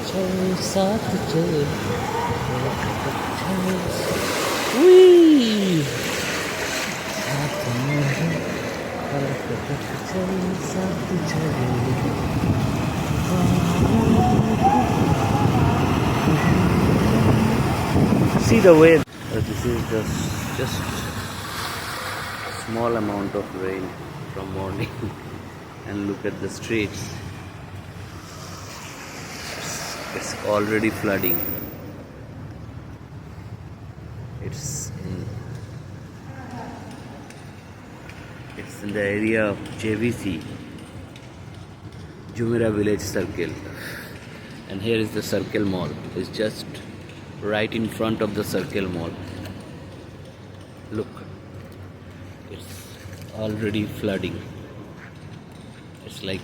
चल साथ चल Whee! साथ में चल साथ चल See the way. This is just small amount of rain from morning and look at the streets. It's already flooding. It's in the area of JVC, Jumeirah Village Circle, and here is the Circle Mall. It's just right in front of the Circle Mall. Look, it's already flooding. It's like